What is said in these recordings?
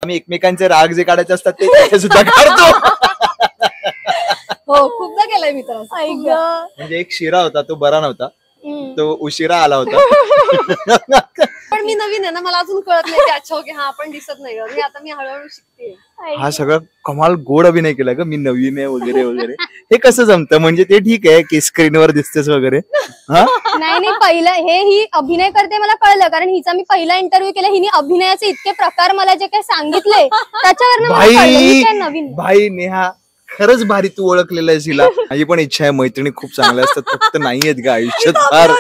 आम्ही एकमेकांचे राग जे काढायचे असतात ते सुद्धा काढतो. हो खूपदा केलंय मी तर. म्हणजे एक शिरा होता तो बरा नव्हता, तो उशिरा आला होता. पण मी नवीन आहे ना, मला अजून कळत नाही की अच्छा ओके हा आपण दिसत नाही. आता मी हळूहळू शिकते. हा सगळं कमाल गोड अभिनय केला ग, मी नवीन आहे वगैरे वगैरे. हे कसं जमतं? म्हणजे ते ठीक आहे की स्क्रीनवर दिसतेस वगैरे. नाही पहिलं हे ही अभिनय करते मला कळलं, कारण हिचा मी पहिला इंटरव्ह्यू केला, हिने अभिनयाचे इतके प्रकार मला जे काही सांगितले त्याच्यावरनं नवीन. भाई नेहा खरंच भारी, तू ओळखलेलं आहेस हिला. माझी पण इच्छा आहे, मैत्रिणी खूप चांगल्या असतात, फक्त नाहीयेत ग आयुष्यात फार.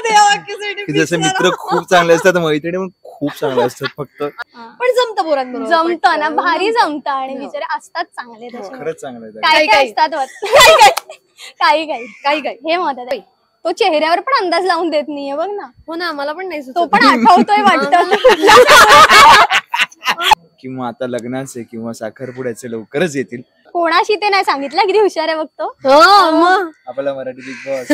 जसे मित्र खूप चांगले असतात, मैत्रिणी पण खूप चांगल्या असतात, फक्त पण जमतं पोरांबरोबर. जमतं ना, भारी जमतं. आणि बिचारे असतात चांगले, खरंच चांगले काय काय असतात काही काही हे मदत आहे. तो चेहऱ्यावर पण अंदाज लावून देत नाहीये बघ ना. हो ना, मला पण नाही तो पण आठवतोय वाटतं. किंवा आता लग्नाचे किंवा साखरपुड्याचे लवकरच येतील. कोणाशी ते नाही सांगितलं, किती हुशार आहे बघतो. आपला मराठी बिग बॉस.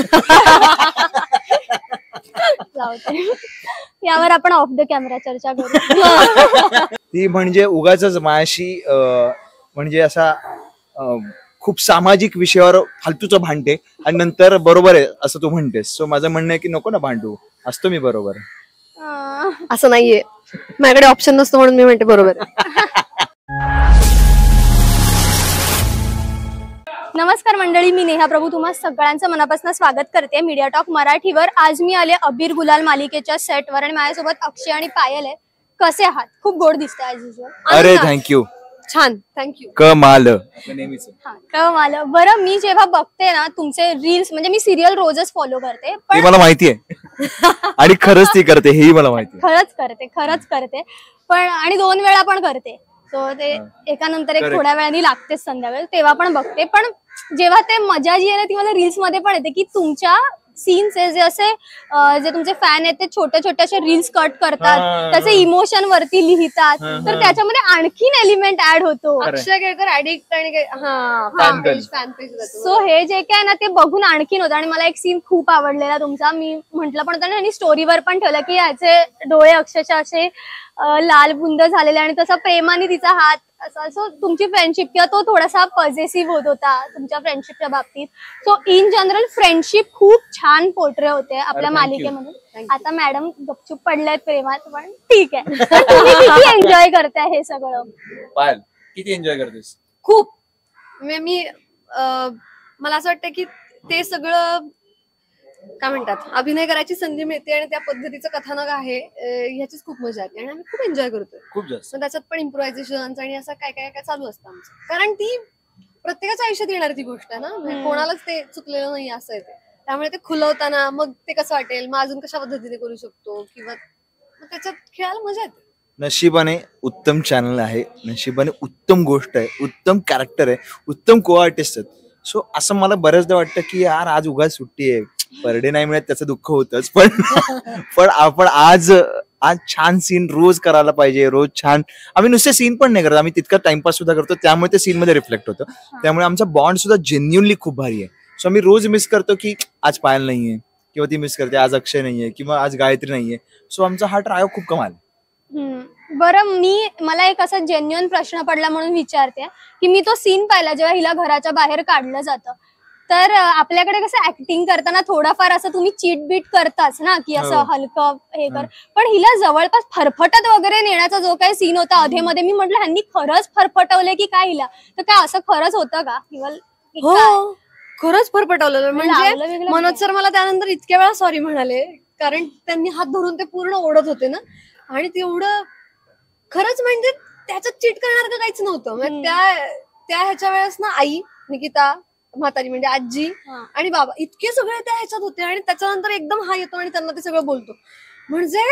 यावर आपण ऑफ द कॅमेरा चर्चा करू. ती म्हणजे उगाच माझ्याशी म्हणजे असा खूप सामाजिक विषयावर फालतूचं भांडते आणि नंतर बरोबर आहे असं तू म्हणतेस. सो माझं म्हणणं आहे की नको ना भांडू, असतो मी बरोबर. असं नाहीये, माझ्याकडे ऑप्शन नसतो म्हणून मी म्हणते बरोबर. नमस्कार मंडळी, मी नेहा प्रभू तुम्हा सगळ्यांचं मनापासून स्वागत करते मीडिया टॉक मराठीवर. आज मी आले अबीर गुलाल मालिकेच्या सेटवर आणि माझ्यासोबत अक्षय आणि पायल आहे. कसे आहात? खूप गोड दिसते ऍज युजुअल. अरे थँक्यू, छान, थँक्यू. कमाल नेहमीच. कमाल. बरं, मी जेव्हा बघते ना तुमचे रील्स, म्हणजे मी सिरियल रोजच फॉलो करते, पण मला माहिती आहे आणि खरंच ती करते, हेही मला माहिती आहे. खरंच करते पण, आणि 2 वेळा पण करते. सो ते एका नंतर एक थोड्या वेळाने लागतेच संध्याकाळी, तेव्हा पण बघते. पण जेव्हा ते मजा जी आहे ना ती मला रील्स मध्ये पण येते, की तुमच्या सीन्स जे असे जे तुमचे फॅन आहेत ते छोटे छोटे असे रील्स कट करतात, त्याचे इमोशन वरती लिहितात, तर त्याच्यामध्ये आणखीन एलिमेंट ऍड होतो. अक्षय केळकर ऍडिक्ट आणि फॅन पेज. सो हे जे काय ना ते बघून आणखीन होतं. आणि मला एक सीन खूप आवडलेला तुमचा, मी म्हंटल पण होतं आणि स्टोरीवर पण ठेवलं, की याचे डोळे अक्षरशः असे लाल बुंद झालेले आणि तसा प्रेमाने तिचा हात असा. सो तुमची फ्रेंडशिप किंवा तो थोडासा पॉझिटिव्ह होत होता तुमच्या फ्रेंडशिपच्या बाबतीत. सो इन जनरल फ्रेंडशिप खूप छान पोर्ट्रे होते आपल्या मालिकेमधून. आता मॅडम गपचूप पडल्यात प्रेमात, पण ठीक आहे. किती एन्जॉय करताय हे सगळं? पायल, किती एन्जॉय करतेस? खूप. मी मला असं वाटतं की ते सगळं काय म्हणतात, अभिनय करायची संधी मिळते आणि त्या पद्धतीचं कथानक आहे, ह्याचीच खूप मजा येते आणि आम्ही खूप एन्जॉय करतोय खूप जास्त. त्याच्यात पण इम्प्रोव्हायझेशन आणि असं काय काय काय चालू असतं आमचं, कारण ती प्रत्येकाच्या आयुष्यात येणारी ती गोष्ट आहे ना, कोणालाच ते चुकलेलं नाही असं आहे ते. त्यामुळे ते खुलवताना मग ते कसं वाटेल, मग अजून कशा पद्धतीने करू शकतो, किंवा त्याच्यात खेळायला मजा येते. नशिबाने उत्तम चॅनल आहे, नशिबाने उत्तम गोष्ट आहे, उत्तम कॅरेक्टर आहे, उत्तम को आर्टिस्ट आहेत. सो असं मला बऱ्याचदा वाटतं की यार आज उगाच सुट्टी आहे, पर डे नाही मिळत, त्याचं दुःख होतच, पण आपण आज छान सीन रोज करायला पाहिजे. रोज छान, आम्ही नुसते सीन पण नाही करत, आम्ही तितका टाइमपास सुद्धा करतो, त्यामुळे ते सीन मध्ये रिफ्लेक्ट होतं. त्यामुळे आमचा बॉन्ड सुद्धा जेन्युअनली खूप भारी आहे. सो आम्ही रोज मिस करतो की आज पायल नाहीये, किंवा ती मिस करते आज अक्षय नाहीये, किंवा आज गायत्री नाहीये. सो आमचा हा ट्रायो खूप कमाल. बरं, मला एक असा जेन्युअन प्रश्न पडला म्हणून विचारते, की मी तो सीन पाहिला जेव्हा हिला घराच्या बाहेर काढलं जातं, तर आपल्याकडे कसं ऍक्टिंग करताना थोडाफार असं तुम्ही चीट बीट करताच ना, की असं हलकं हे कर, पण हिला जवळपास फरफटत वगैरे नेण्याचा जो काही सीन होता अधेमध्ये, मी म्हटलं ह्यांनी खरंच फरफटवलंय की काय हिला, तर काय असं खरंच होतं का? हो, खरंच फरफटवलं. म्हणजे मनोज सर मला त्यानंतर इतक्या वेळा सॉरी म्हणाले, कारण त्यांनी हात धरून ते पूर्ण ओढत होते ना, आणि तेवढं खरंच म्हणजे त्याच्यात चीट करणार काहीच नव्हतं. त्या ह्याच्या वेळेस ना आई, निकिता म्हातारी म्हणजे आजी आणि बाबा इतके सगळे त्या ह्याच्यात होते, आणि त्याच्यानंतर एकदम हा येतो आणि त्यांना ते सगळं बोलतो. म्हणजे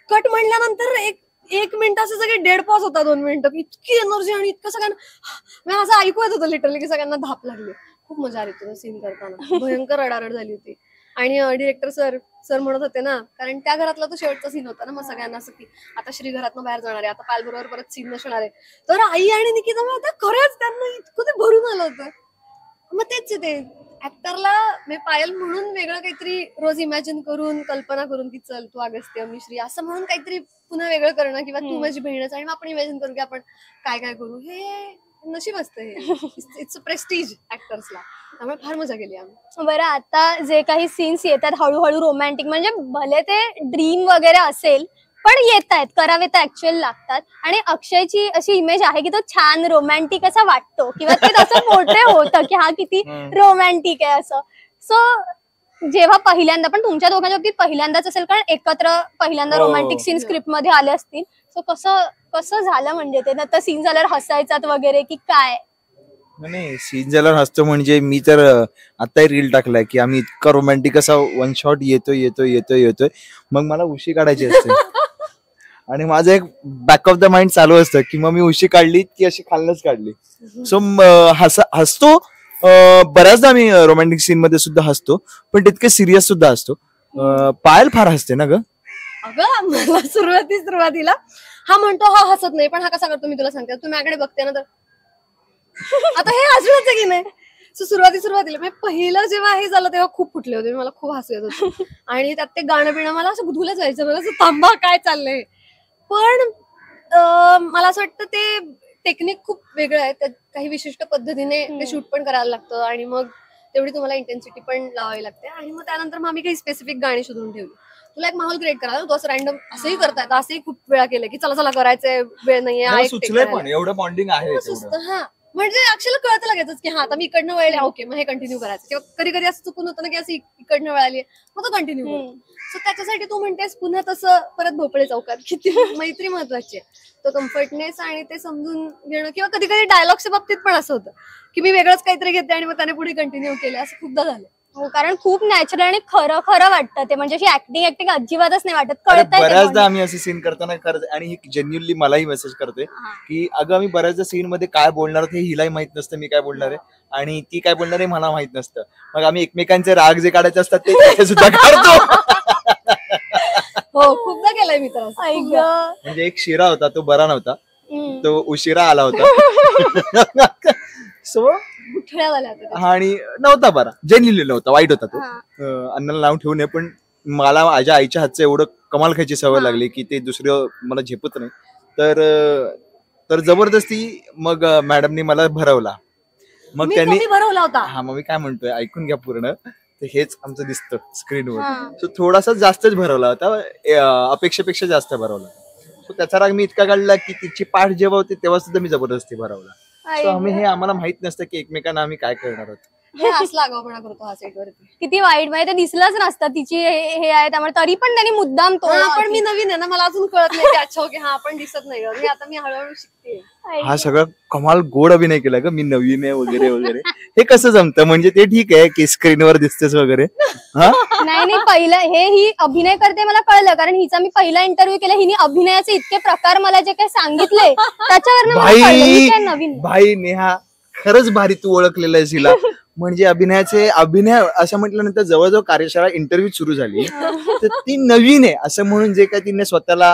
कट म्हणल्यानंतर एक मिनिटाचे सगळे डेड पॉज होता, 2 मिनिटं, इतकी एनर्जी आणि इतकं सगळ्यांना असं ऐकू येत होतं लिटरली, की सगळ्यांना धाप लागली. खूप मजा आली होती सीन करताना, भयंकर रडारड झाली होती. आणि डिरेक्टर सर म्हणत होते ना, कारण त्या घरातला तो शेवटचा सीन होता ना, मग सगळ्यांना असं की आता श्री घरातनं बाहेर जाणार आहे, आता पायल बरोबर परत सीन नसणार आहे, तर आई आणि निकिता खरंच त्यांना इतकं ते भरून आलं होतं. मग तेच ते ऍक्टरला पायल म्हणून वेगळं काहीतरी रोज इमॅजिन करून कल्पना करून की चल तू अगस्त्य मी श्री असं म्हणून काहीतरी पुन्हा वेगळं करणं किंवा तू माझी बहीणच आणि मग आपण इमॅजिन करू की आपण काय काय करू हे नशीब असतं. हे इट्स अ प्रेस्टिज ऍक्टर्सला. त्यामुळे फार मजा केली आम्ही. बरं आता जे काही सीन्स येतात हळूहळू रोमॅन्टिक म्हणजे भले ते ड्रीम वगैरे असेल पण येत आहेत करावे तर ऍक्च्युअल लागतात आणि अक्षयची अशी इमेज आहे की तो छान रोमॅन्टिक असा वाटतो किंवा ते तसं मोठे होतं की हा किती रोमॅन्टिक आहे असं. सो जेव्हा पहिल्यांदा पण तुमच्या दोघांच्या बाबतीत पहिल्यांदाच असेल कारण एकत्र पहिल्यांदा रोमॅन्टिक सीन स्क्रिप्ट मध्ये आले असतील. सो कसं झालं म्हणजे ते नंतर सीन झाल्यावर हसायचात वगैरे की काय? नाही सीन झाल्यावर हसतो म्हणजे मी तर आता रील टाकलाय की आम्ही इतका रोमॅन्टिक असा वन शॉट येतोय मग मला उशी काढायची असते आणि माझं एक बॅक ऑफ द माइंड चालू असतं की मग मी उशी काढली की अशी खालनच काढली. सो हसतो बऱ्याचदा मी रोमॅन्टिक सीन मध्ये सुद्धा हसतो पण तितके सिरियस सुद्धा असतो. पायल फार हसते ना ग? अगं मला सुरुवातीला हा म्हणतो हा हसत नाही पण हा कसा करतो मी तुला सांगते. तू माझ्याकडे बघते ना तर आता हे हसलंच आहे की नाही. सुरुवातीला पहिलं जेव्हा हे झालं तेव्हा खूप फुटले होते मला खूप हसू येत होतं आणि त्यात ते गाणं बिणं मला असं गुदगुलच व्हायचं मला असं थांबा काय चाललंय. पण मला असं वाटतं ते टेक्निक खूप वेगळं आहे. त्यात काही विशिष्ट पद्धतीने ते शूट पण करायला लागतं आणि मग तेवढी तुम्हाला इंटेन्सिटी पण लावावी लागते आणि मग त्यानंतर मग आम्ही काही स्पेसिफिक गाणी शोधून ठेवली. तुला एक माहोल क्रिएट करायला तू असं रॅन्डम असंही करता येतं. असंही खूप वेळा केलं की चला करायचंय वेळ नाहीये पण एवढं बॉन्डिंग आहे. हा म्हणजे अक्षयला कळतं लगेच की हा आता मी इकडनं वळले ओके मग हे कंटिन्यू करायचं किंवा कधी कधी असं चुकून होतं ना की असं इकडनं वळाली मग तो कंटिन्यू करतो. सो त्याच्यासाठी तू म्हणतेस पुन्हा तसं परत भोपळे चौकात किती मैत्री महत्वाची आहे. तो कम्फर्टनेस आणि ते समजून घेणं किंवा कधी कधी डायलॉगच्या बाबतीत पण असं होतं की मी वेगळंच काहीतरी घेते आणि मग त्याने पुढे कंटिन्यू केलं असं खूपदा झालं. हो कारण खूप नॅचरल आणि खरं वाटतं ते म्हणजे ऍक्टिंग अजिबातच नाही वाटत कळत. बऱ्याचदा आम्ही असे सीन करताना करत आणि ही जेन्युअनली मलाही मेसेज करते की अगं आम्ही बऱ्याचदा सीन मध्ये काय बोलणार हे हिलाही माहित नसतं मी काय बोलणार आहे आणि ती काय बोलणार आहे मला माहित नसतं. मग आम्ही एकमेकांचे राग जे काढायचे असतात ते सुद्धा काढतो. हो खूपदा केलंय मी तर. म्हणजे एक शिरा होता तो बरा नव्हता तो उशिरा आला होता. सो आणि नव्हता बरा जेन्युअनली नव्हता वाईट होता तो. अन्नाला नाव ठेवू नये पण मला माझ्या आईच्या हातचं एवढं कमाल खायची सवय लागली की ते दुसरं मला झेपत नाही. तर जबरदस्ती मग मॅडमनी मला भरवला. मग त्यांनी भरवला होता. हा मग मी काय म्हणतोय ऐकून घ्या पूर्ण. हेच आमचं दिसतं स्क्रीनवर. सो थोडासा जास्तच भरवला होता अपेक्षेपेक्षा जास्त भरवला. सो त्याचा राग मी इतका काढला की तिची पाठ जेव्हा होती तेव्हा सुद्धा मी जबरदस्ती भरवला. सो आम्हाला माहित नसतं की एकमेकांना आम्ही काय करणार आहोत. करतो हा सेट वरती किती वाईट म्हणजे ते दिसलंच नसतं तिची हे आहे त्यामुळे तरी पण त्यांनी मुद्दाम तो. पण मी नवीन आहे ना मला अजून कळत नाही अच्छा ओके हा आपण दिसत नाही मी आता मी हळूहळू शिकते. हा सगळं कमाल गोड अभिनय केला ग मी नवीन आहे वगैरे हे कसं जमतं म्हणजे ते ठीक आहे की स्क्रीनवर दिसतेस वगैरे. नाही पहिलं ही अभिनय करते मला कळलं कारण हिचा मी पहिला इंटरव्ह्यू केला हिने अभिनयाचे इतके प्रकार मला जे काही सांगितले त्याच्यावर नवीन. भाई नेहा खरंच भारी तू ओळखलेलं आहेस हिला. म्हणजे अभिनय असं म्हटल्यानंतर जवळजवळ कार्यशाळा इंटरव्ह्यू सुरू झाली तर ती नवीन आहे असं म्हणून जे काय तिने स्वतःला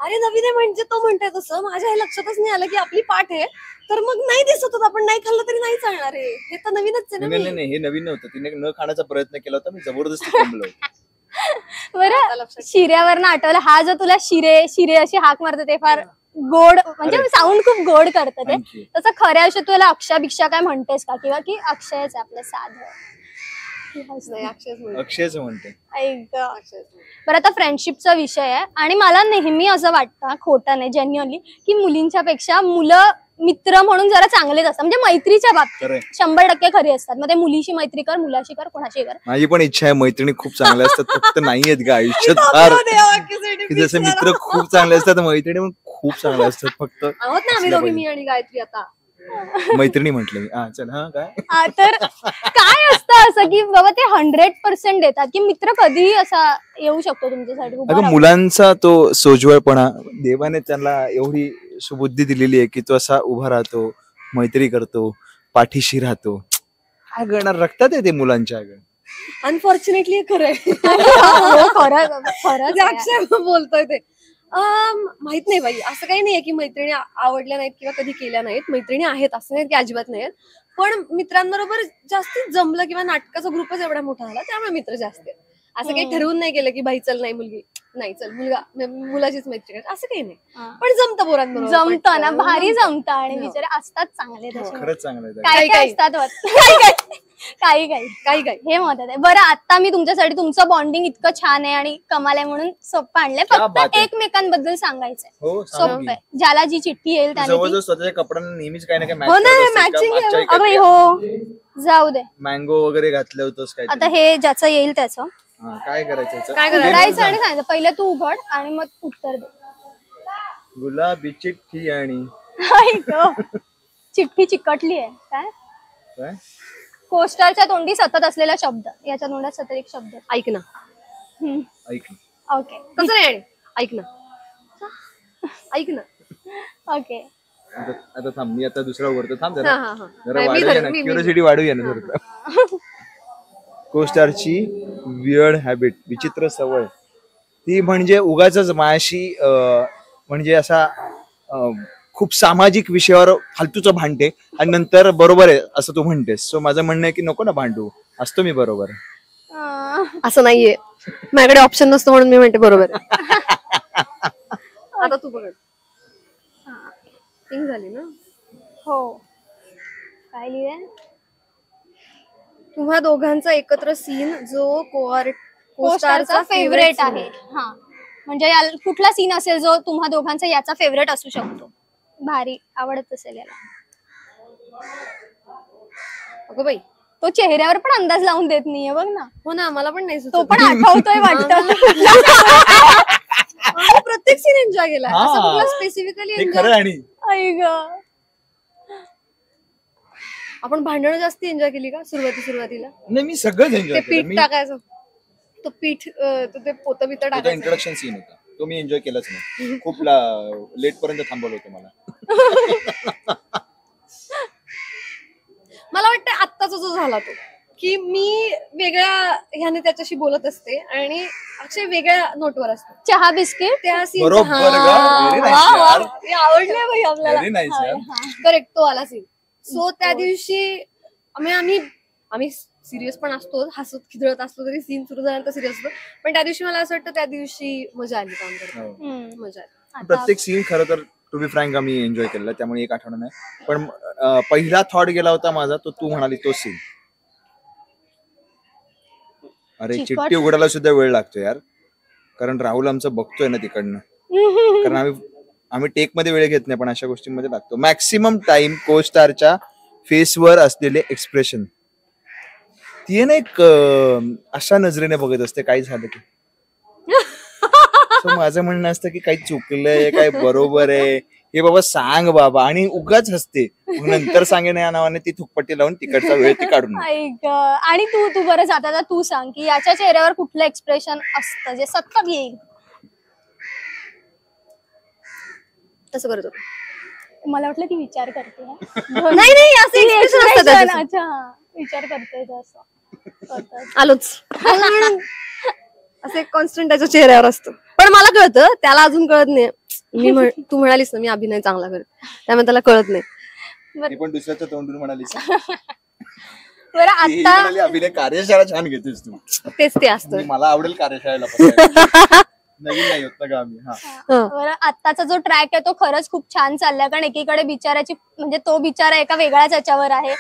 अरे नवीन आहे म्हणजे तो म्हणतोय तसं माझ्या हे लक्षातच नाही आलं की आपली पाठ आहे तर मग नाही दिसत होत आपण नाही खाल्लं तरी नाही चालणार आहे हे तर नवीनच आहे. नाही हे नवीन नव्हतं तिने न खाण्याचा प्रयत्न केला होता मी जबरदस्ती थांबलो. बरं शिऱ्यावरनं आठवलं हा जो तुला शिरे अशी हाक मारते ते फार गोड म्हणजे साऊंड खूप गोड करत ते तसं खऱ्या आयुष्यात तुला अक्षय काय म्हणतेस का किंवा की अक्षयच आहे आपलं साधं अक्षयच म्हणते. बरं आता फ्रेंडशिपचा विषय आहे आणि मला नेहमी असं वाटतं खोटं नाही जेन्युअनली की मुलींच्या पेक्षा मुलं मित्र म्हणून जरा चांगलेच असतात म्हणजे मैत्रीच्या बाबतीत 100% खरी असतात. मग ते मुलीशी मैत्री कर मुलाशी कर कोणाशी कर. माझी पण इच्छा आहे मैत्रिणी खूप चांगल्या असतात फक्त नाहीयेत ग आयुष्यात फार जसे मित्र खूप चांगले असतात मैत्रिणी पण खूप चांगल्या असतात फक्त आहोत ना आम्ही दोघी मी आणि गायत्री आता मैत्रिणी म्हटलं मी. चल हा काय तर काय असतं असं की बाबा ते 100% देतात की मित्र कधीही असा येऊ शकतो तुमच्यासाठी. अगं मुलांचा तो सोज्वळपणा देवाने त्यांना एवढी सुबुद्धी दिलेली आहे की तो असा उभा राहतो मैत्री करतो पाठीशी राहतो. काय करणार रक्तात आहे ते मुलांच्या. अनफॉर्च्युनेटली खरंय खरं अक्षय बोलतोय ते माहित नाही बाई, असं काही नाहीये की मैत्रिणी आवडल्या नाहीत किंवा कधी केल्या नाहीत. मैत्रिणी आहेत असं नाही की अजिबात नाहीत, पण मित्रांबरोबर जास्तीत जमलं किंवा नाटकाचा ग्रुपच एवढा मोठा झाला त्यामुळे मित्र जास्त आहेत. असं काही ठरवून नाही केलं की बाई चल नाही मुलगी नाही चल मुलगा मुलाचीच मैत्री असं काही नाही. पण जमतं पोरांबरोबर, जमतं ना, भारी जमतं. आणि बिचारे असतात चांगले तसे. खरंच चांगलं आहे. काय काय असतात काही काही काही काही हे महत्वाचं आहे. बरं, आता मी तुमच्यासाठी तुमचं बॉन्डिंग इतकं छान आहे आणि कमाल आहे म्हणून सोपं आणलंय. क्या बात फक्त आहे. एकमेकांबद्दल सांगायचंय. हो सोपं आहे. ज्याला जी चिठ्ठी येईल त्याने जवळजवळ स्वतःच्या कपड्यांना नेहमीच काही ना काही हो ना, matching अगं हो, जाऊ दे. मँगो वगैरे घातलं होतंस काय आता हे ज्याचं येईल त्याचं काय करायचं याचं? काय करायचं? करायचं आणि सांगायचं. पहिले तू उघड आणि मग उत्तर दे. गुलाबी चिठ्ठी आणि चिठ्ठी चिकटली आहे काय? काय कोस्टरच्या तोंडी सतत असलेला शब्द, याच्या तोंडात सतत एक शब्द. ऐक ना, ऐक ओके तसं नाही, ऐक ना ऐक ना. ओके. आता थांब, मी आता दुसरा उघडतो. थांब हा, जरा हा, हा. जरा नाही, मी वाढूया धरेन, ना, मी- क्युरिओसिटी वाढूया ना थोडं. कोस्टारची वियर्ड हॅबिट, विचित्र सवय, ती म्हणजे उगाच माझ्याशी म्हणजे असा खूप सामाजिक विषयावर फालतूचं भांडते आणि नंतर बरोबर आहे असं तू म्हणतेस. सो माझं म्हणणं आहे की नको ना भांडू, असतो मी बरोबर. असं नाहीये, माझ्याकडे ऑप्शन नसतो म्हणून मी म्हणते बरोबर आहे. आता तू बघ, पिंक झाली ना. हो, काय लिहिलंय? तुम्हा दोघांचा एकत्र सीन जो कोस्टारचा फेवरेट आहे. हा, म्हणजे कुठला सीन असेल जो तुम्हा दोघांचा याचा फेवरेट असू शकतो? भारी आवडत असेल याला. अगं बाई, तो चेहऱ्यावर पण अंदाज लावून देत नाहीये बघ ना. हो ना, मला पण नाही तो सुचत. पण आठवतोय वाटतं. आम्ही प्रत्येक सीन एन्जॉय केला, हा. असं कुठला स्पेसिफिकली हे खरं. आणि आई ग, आपण भांडणं जास्ती एन्जॉय केली का सुरुवातीला? नाही, मी सगळंच ते एन्जॉय पीठ केलं. टाकायचं, तो पीठ ते पोतं बितं टाकायचं. इंट्रोडक्शन सीन होता तो मी एन्जॉय केलाच नाही. खूप लेट पर्यंत थांबवलं होतं मला. मला वाटतं आत्ताचा जो झाला तो, की मी वेगळ्या ह्याने त्याच्याशी बोलत असते आणि अक्षय वेगळ्या नोटवर असतो. चहा बिस्किट त्या सीन बरोबर का? Very nice यार. आवडले बाई आपल्याला. Very nice यार. करेक्ट, तो आला सीन. सो त्या दिवशी आम्ही सिरियस पण असतो, हसत खिदळत असतो, तरी सीन सुरू झाल्यानंतर सिरियस असतो. पण त्या दिवशी मला असं वाटतं त्या दिवशी मजा आली काम करताना. हो. मजा आली. प्रत्येक सीन खरं तर टू बी फ्रँक आम्ही एन्जॉय केलेला, त्यामुळे एक आठवण नाही. पण पहिला थॉट गेला होता माझा, तो तू म्हणाली तो सीन. अरे चिठ्ठी उघडायला सुद्धा वेळ लागतो यार, कारण राहुल आमचं बघतोय ना तिकडनं. कारण आम्ही टेक मध्ये वेळ घेत नाही, पण अशा गोष्टींमध्ये लागतो. मॅक्सिमम टाइम को स्टारच्या फेसवर असलेले एक्सप्रेशन, ती ना एक अशा नजरेने बघत असते काही झालं की. माझं म्हणणं असतं की काही चुकलंय, काय बरोबर आहे हे बाबा सांग बाबा, आणि उगाच हसते. नंतर सांगेन या नावाने ती थुकपट्टी लावून तिकडचा वेळ ती काढून. आणि तू बरं जाता तू सांग की याच्या चेहऱ्यावर कुठलं एक्सप्रेशन असतं जे सतत येईल? तसं करतो. मला वाटलं ती विचार करते. नाही असं expression असतं त्याचं. अच्छा, विचार करते असं. आलोच असे कॉन्स्टंट त्याच्या चेहऱ्यावर असतो. पण मला कळतं, त्याला अजून कळत नाही. तू म्हणालीस ना मी अभिनय चांगला करते, त्यामुळे त्याला कळत नाही. मी पण दुसऱ्याच्या तोंडून म्हणालीस. बरं आता अभिनय कार्यशाळा छान घेतेस तू. तेच ते असतं. मला आवडेल कार्यशाळेला बसायला. नवीन नाही होत ना का आम्ही. बरं, आत्ताचा जो ट्रॅक आहे तो खरंच खूप छान चाललाय. कारण एकीकडे बिचाराची म्हणजे तो बिचारा एका वेगळ्याच याच्यावर आहे,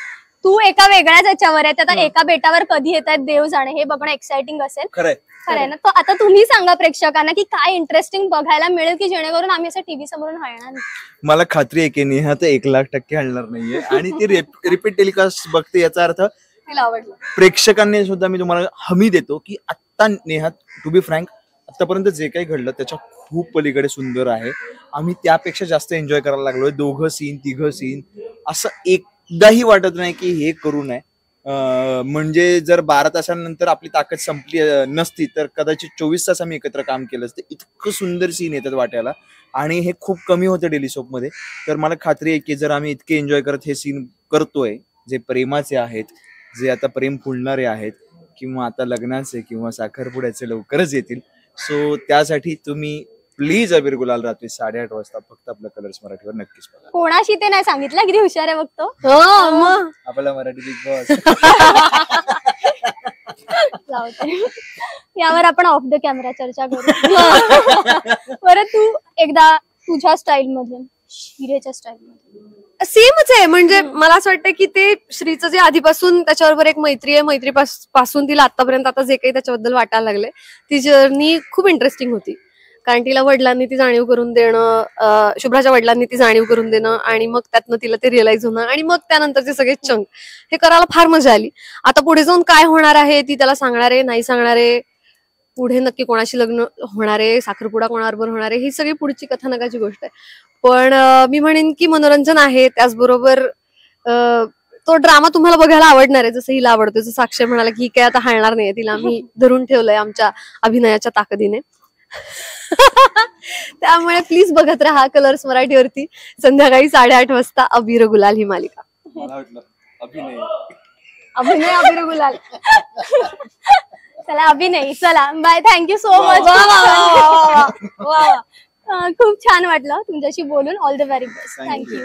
तू एका वेगळ्याच याच्यावर आहे. आता एका बेटावर कधी येत आहेत देव जाणे, हे बघणं एक्साइटिंग असेल. खरंय ना. तो आता तुम्ही सांगा प्रेक्षकांना की काय इंटरेस्टिंग बघायला मिळेल की जेणेकरून आम्ही असं टीव्ही समोरून हळणार नाही. मला खात्री आहे की नेहा तर 1,00,000% हलणार नाहीये, आणि ती रिपीट टेलिकास्ट बघते याचा अर्थ तिला आवडलं. प्रेक्षकांनी सुद्धा मी तुम्हाला हमी देतो की आता नेहा, टू बी फ्रँक, आतापर्यंत जे काही घडलं त्याच्या खूप पलीकडे सुंदर आहे. आम्ही त्यापेक्षा जास्त एन्जॉय करायला लागलोय. 2 सीन 3 सीन असं एकदाही वाटत नाही की हे करू नये. म्हणजे जर 12 तासांनंतर आपली ताकद संपली नसती तर कदाचित 24 तास आम्ही एकत्र काम केलं असतं. इतकं सुंदर सीन येतात वाटायला, आणि हे खूप कमी होतं डेली सोप मध्ये. तर मला खात्री आहे की जर आम्ही इतके एन्जॉय करत हे सीन करतोय, जे प्रेमाचे आहेत, जे आता प्रेम फुलणारे आहेत, किंवा आता लग्नाचे किंवा साखरपुड्याचे लवकरच येतील, सो त्यासाठी तुम्ही प्लीज अबीर गुलाल रात्री 8:30 वाजता फक्त आपल्या कलर्स मराठीवर नक्कीच बघा. कोणाशी ते नाही सांगितलं, किती हुशार आहे बघतो. हो मग आपला मराठी बिग बॉस. जाऊदे. यावर आपण ऑफ द कॅमेरा चर्चा करू. बरं, तू एकदा तुझ्या स्टाईल मध्ये, शिरेच्या स्टाईल मध्ये सेमच आहे. म्हणजे मला असं वाटतं की ते श्रीचं जे आधीपासून त्याच्याबरोबर एक मैत्री आहे, मैत्रीपासून तिला आतापर्यंत आता जे काही त्याच्याबद्दल वाटायला लागले, ती जर्नी खूप इंटरेस्टिंग होती. कारण तिला वडिलांनी ती जाणीव करून देणं, शुभ्राच्या वडिलांनी ती जाणीव करून देणं, आणि मग त्यातनं तिला ते रिअलाइज होणं, आणि मग त्यानंतरचे सगळे चंक हे करायला फार मजा आली. आता पुढे जाऊन काय होणार आहे ती त्याला सांगणार आहे, नाही सांगणार आहे, पुढे नक्की कोणाशी लग्न होणार आहे, साखरपुडा कोणाबरोबर होणार आहे, ही सगळी पुढची कथानकाची गोष्ट आहे. पण मी म्हणेन की मनोरंजन आहे, त्याचबरोबर तो ड्रामा तुम्हाला बघायला आवडणार आहे, जसं हिला आवडतो. जसं साक्षी म्हणाला की काय आता हालणार नाहीये, तिला आम्ही धरून ठेवलंय आमच्या अभिनयाच्या ताकदीने. त्यामुळे प्लीज बघत राहा कलर्स मराठीवरती संध्याकाळी 8:30 वाजता अबीर गुलाल ही मालिका. मला वाटलं अभिनय अबीर गुलाल. चला अभिनय, चला बाय, थँक्यू सो मच. खूप छान वाटलं तुमच्याशी बोलून. All the very best. Thank you.